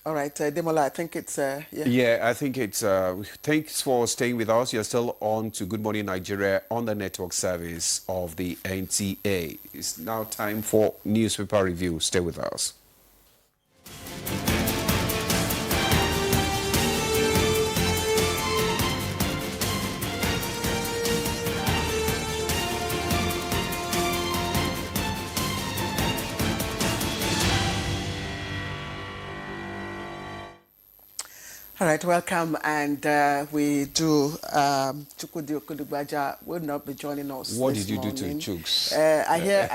All right, Demola, I think it's, yeah. Yeah, I think it's, thanks for staying with us. You're still on to Good Morning Nigeria on the network service of the NTA. It's now time for newspaper review. Stay with us. All right, welcome, and we do. Chukwudi Okudugbaja will not be joining us. What this did you morning. do to Chooks? I hear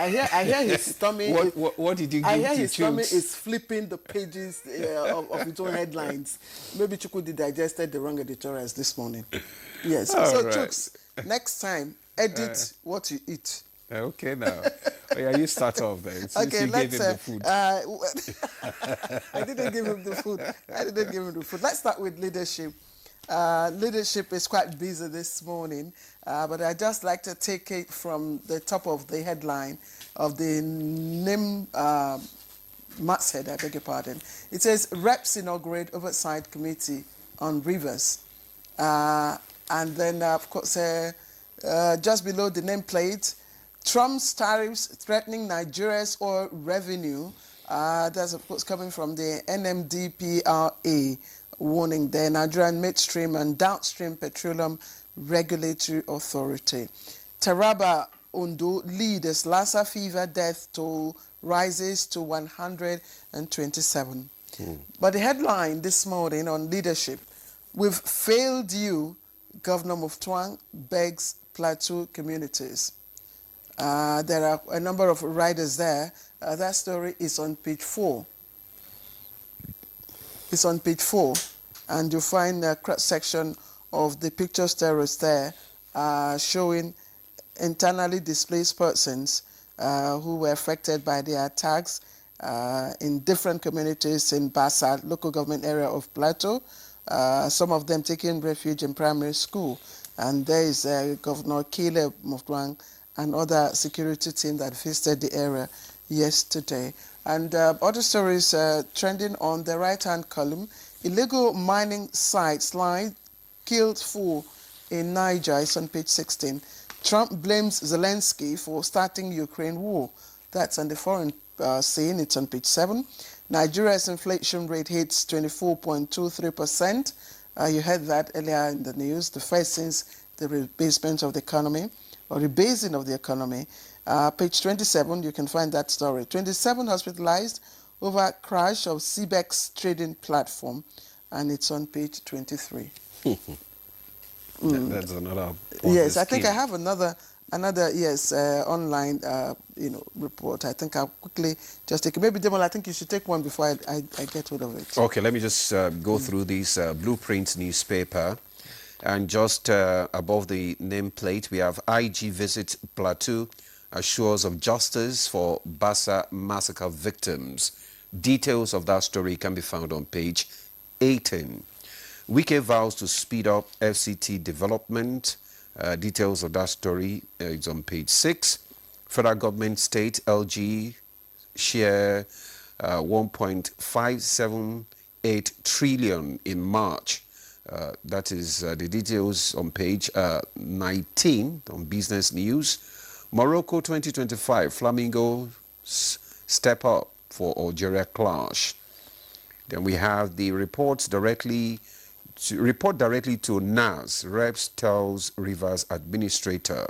his stomach. What did you do I hear to his stomach Chooks? is flipping the pages of its own headlines. Maybe Chukwudi digested the wrong editorials this morning. Yes. All so right. Chooks, next time edit what you eat. Okay, now. Oh, yeah, you start off then. Since Okay, you gave him the food. I didn't give him the food. Let's start with leadership. Leadership is quite busy this morning, but I'd just like to take it from the top of the headline of the NIM masthead, I beg your pardon. It says, Reps inaugurate Oversight Committee on Rivers. And then, of course, just below the nameplate, Trump's tariffs threatening Nigeria's oil revenue. That's, of course, coming from the NMDPRA, warning the Nigerian Midstream and Downstream Petroleum Regulatory Authority. Taraba, Ondo leaders Lassa fever death toll rises to 127. But the headline this morning on leadership, we've failed you, Governor Muftwang begs plateau communities. There are a number of riders there. That story is on page 4. It's on page 4, and you'll find a section of the pictures terrorists there showing internally displaced persons who were affected by the attacks in different communities in Bassa, local government area of Plateau, some of them taking refuge in primary school. And there is Governor Caleb Muftwang and other security team that visited the area yesterday. And other stories trending on the right-hand column. Illegal mining sites killed 4 in Niger. It's on page 16. Trump blames Zelensky for starting Ukraine war. That's on the foreign scene. It's on page 7. Nigeria's inflation rate hits 24.23%. You heard that earlier in the news, the first since the rebasement of the economy, or rebasing of the economy. Page 27, you can find that story. 27 hospitalized over crash of CBEX trading platform, and it's on page 23. That's another Yes, I think I have another online report. I think I'll quickly just take it. Maybe, Demola, I think you should take one before I get hold of it. Okay, let me just go through this Blueprint newspaper. And just above the nameplate, we have IG visit Plateau, assures of justice for Bassa massacre victims. Details of that story can be found on page 18. Wike vows to speed up FCT development. Details of that story is on page 6. Federal government state LG share 1.578 trillion in March. That is the details on page 19 on Business News. Morocco 2025, Flamingos step up for Algeria clash. Then we have the report directly to NAS, Reps tells Rivers Administrator.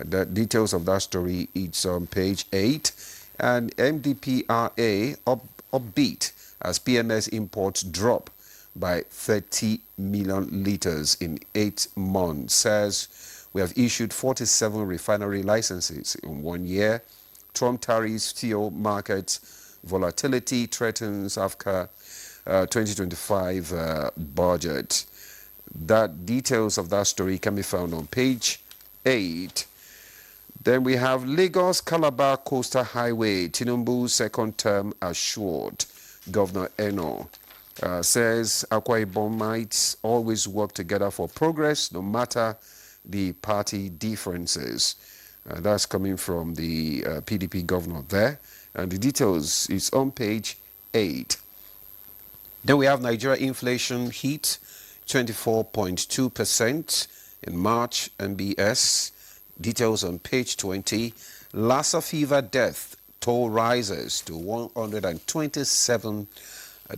The details of that story is on page 8. And MDPRA upbeat as PMS imports drop by 30 million litres in 8 months. Says we have issued 47 refinery licenses in 1 year. Trump tariffs fuel market volatility threatens Africa 2025 budget. That details of that story can be found on page 8. Then we have Lagos Calabar Coastal Highway, Tinubu's second term assured. Governor Eno says Akwa Ibom might always work together for progress, no matter the party differences. That's coming from the PDP governor there. And the details is on page 8. Then we have Nigeria inflation hit 24.2% in March, MBS. Details on page 20. Lassa fever death toll rises to 127.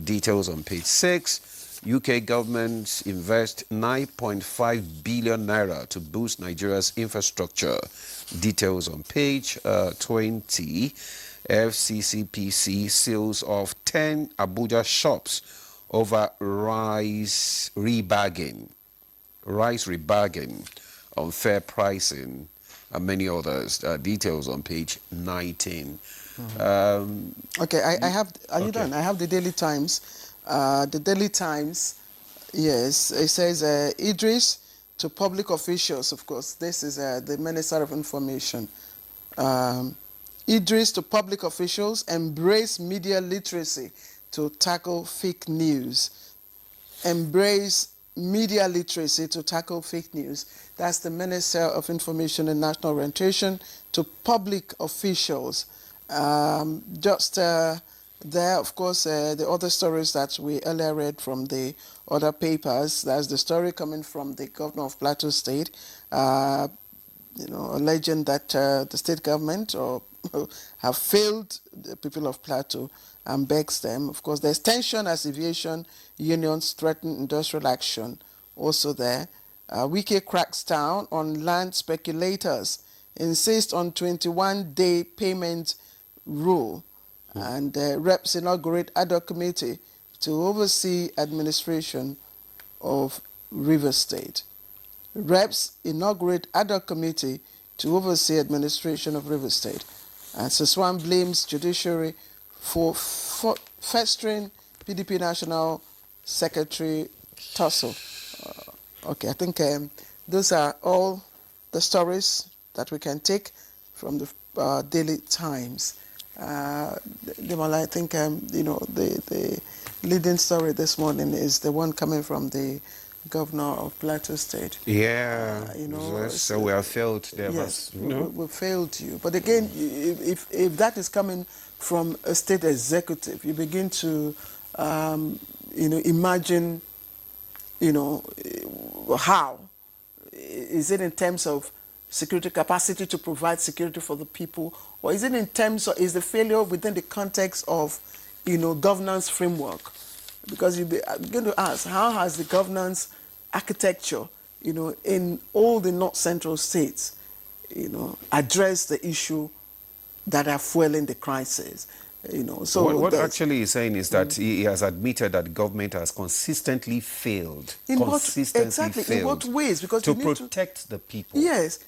Details on page 6. UK government invest 9.5 billion naira to boost Nigeria's infrastructure. Details on page 20. FCCPC seals of 10 Abuja shops over rice rebagging, unfair pricing, and many others. Details on page 19. Okay, I have. Are you done? I have the Daily Times. The Daily Times, yes, it says Idris to public officials. Of course, this is the Minister of Information. Idris to public officials, embrace media literacy to tackle fake news. Embrace media literacy to tackle fake news. That's the Minister of Information and National Orientation to public officials. There, of course, the other stories that we earlier read from the other papers. That's the story coming from the governor of Plateau State, alleging that the state government have failed the people of Plateau and begs them. Of course, there's tension as aviation unions threaten industrial action. Also there, Wike cracks down on land speculators, insists on 21-day payment rule, and reps inaugurate ad hoc committee to oversee administration of River State. Reps inaugurate ad hoc committee to oversee administration of River State. And Siswan blames judiciary for festering PDP National Secretary tussle. Okay, I think those are all the stories that we can take from the Daily Times. I think the leading story this morning is the one coming from the governor of Plateau State. Yeah, so we have failed there. Yes, we failed you. But again, if that is coming from a state executive, you begin to imagine, how is it in terms of security capacity to provide security for the people, or is it in terms of, is the failure within the context of governance framework? Because you're going to ask, how has the governance architecture in all the north central states addressed the issue that are fueling the crisis? So what actually he's saying is that he has admitted that government has consistently failed. In what ways? Because to protect the people. Yes,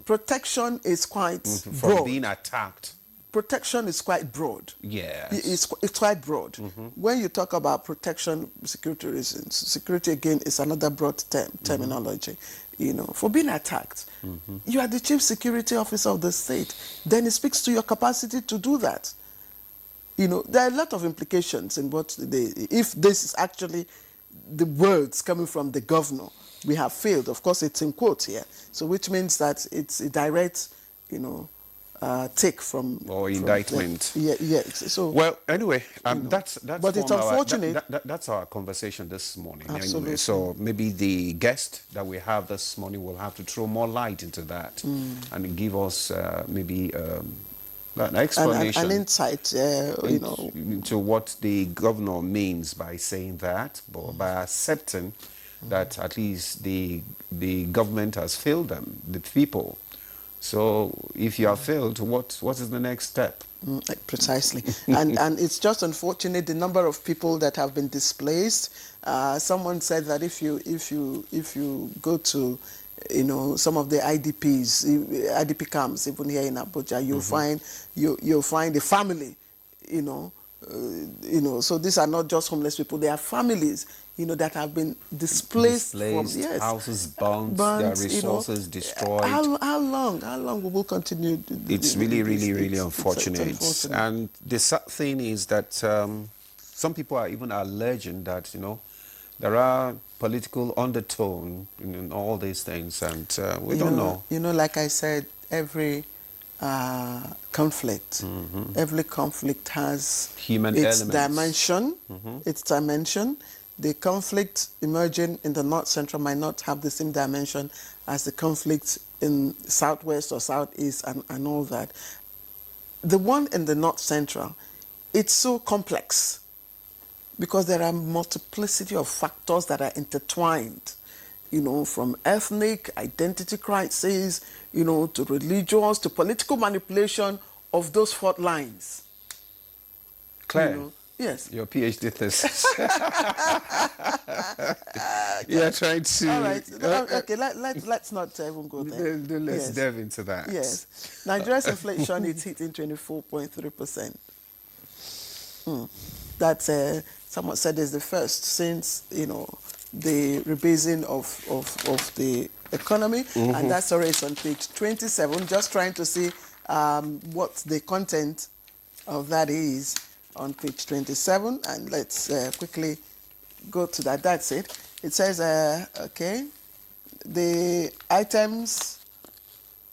protection is quite broad. From being attacked. Protection is quite broad. Yes. It's quite broad. When you talk about protection, security reasons, security again is another broad terminology. For being attacked, you are the chief security officer of the state. Then it speaks to your capacity to do that. There are a lot of implications in what if this is actually the words coming from the governor, we have failed. Of course, it's in quotes here. So which means that it's a direct, take from... Or indictment. Yes. So, well, anyway, that's but it's unfortunate. That's our conversation this morning. Absolutely. Anyway. So maybe the guest that we have this morning will have to throw more light into that and give us maybe... an explanation, an insight, into what the governor means by saying that, but by accepting that at least the government has failed them, the people. So if you have failed, what is the next step? Precisely, and it's just unfortunate the number of people that have been displaced. Someone said that if you go to some of the IDP camps, even here in Abuja, you'll find a family, so these are not just homeless people; they are families, that have been displaced from houses burnt, their resources destroyed. How long we will continue? It's really unfortunate. And the sad thing is that some people are even alleging that there are political undertone in all these things, and we don't know. Like I said, every conflict. Every conflict has Human its elements. dimension. The conflict emerging in the North Central might not have the same dimension as the conflict in Southwest or Southeast and all that. The one in the North Central, it's so complex because there are multiplicity of factors that are intertwined, from ethnic identity crises, to religious, to political manipulation of those fault lines. Claire, yes. Your PhD thesis. You're trying to... All right. Okay, let's not even go there. Let's delve into that. Yes. Nigeria's inflation is hitting 24.3%. That's someone said is the first since, the rebasing of the economy. And that story is on page 27, just trying to see what the content of that is on page 27. And let's quickly go to that. That's it. It says, okay,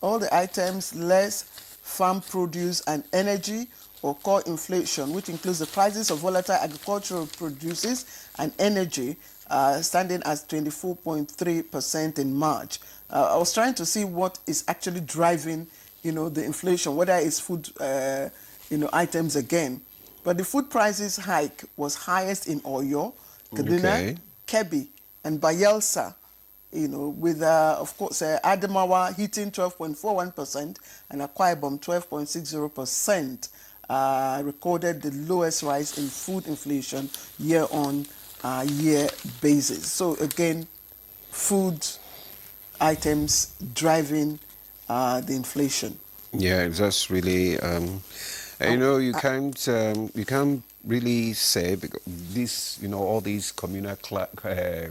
all the items less farm produce and energy or core inflation, which includes the prices of volatile agricultural produces and energy, standing at 24.3% in March. I was trying to see what is actually driving, the inflation, whether it's food, items again. But the food prices hike was highest in Oyo, Kaduna, Kebbi, and Bayelsa. With, of course, Adamawa hitting 12.41% and Akwa Ibom 12.60%, recorded the lowest rise in food inflation year-on-year basis. So again, food items driving the inflation. Yeah, that's really, you can't really say because this, all these communal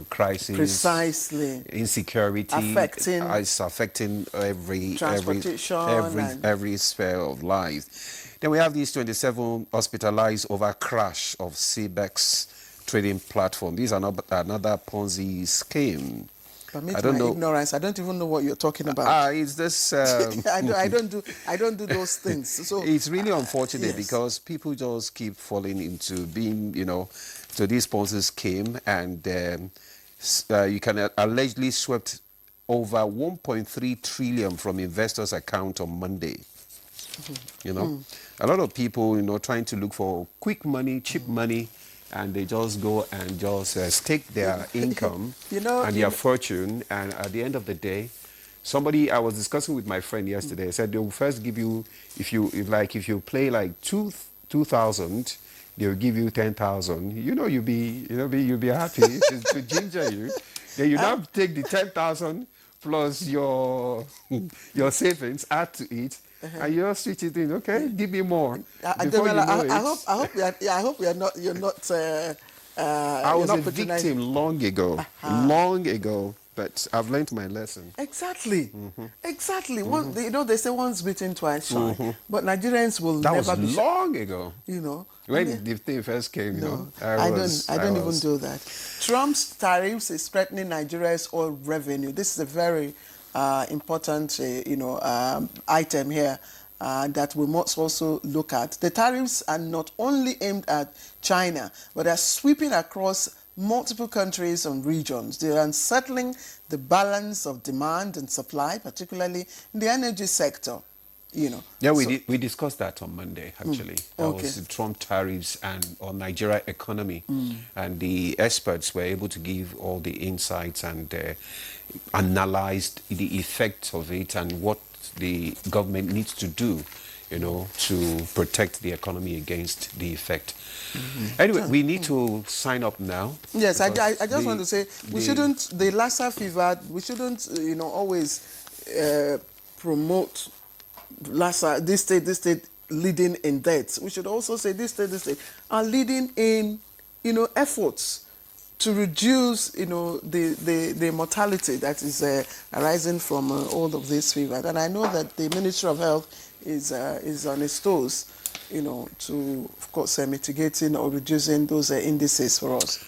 crises, precisely, insecurity, is affecting every sphere of life. Then we have these 27 hospitalized over crash of CBEX trading platform. These are another Ponzi scheme. Permit my ignorance. I don't even know what you're talking about. It's this. I don't do those things. So it's really unfortunate because people just keep falling into being, to this Ponzi scheme, and you can allegedly swept over 1.3 trillion from investors' account on Monday. A lot of people, trying to look for quick money, cheap money. And they just go and just stake their income and their fortune. And at the end of the day, I was discussing with my friend yesterday, said they will first give you, if you play like 2,000, they will give you 10,000. You'll be happy to ginger you. Then you now take the 10,000 plus your savings, add to it. And you're switching it in, okay? Give me more. I hope you're not. I was a victim long ago, but I've learned my lesson. Exactly. They say once bitten, twice shy. But Nigerians will never be. That was long ago. When the thing first came, I don't even do that. Trump's tariffs is threatening Nigeria's oil revenue. This is a very important, item here that we must also look at. The tariffs are not only aimed at China, but are sweeping across multiple countries and regions. They are unsettling the balance of demand and supply, particularly in the energy sector. Yeah, we discussed that on Monday, actually. That was the Trump tariffs on Nigeria economy. And the experts were able to give all the insights and analyzed the effects of it and what the government needs to do, to protect the economy against the effect. Anyway, we need to sign up now. Yes, I just want to say, the Lassa fever, we shouldn't, always promote Lassa, this state leading in deaths. We should also say this state are leading in, efforts to reduce, the mortality that is arising from all of this fever. And I know that the Ministry of Health is on its toes, to, of course, mitigating or reducing those indices for us.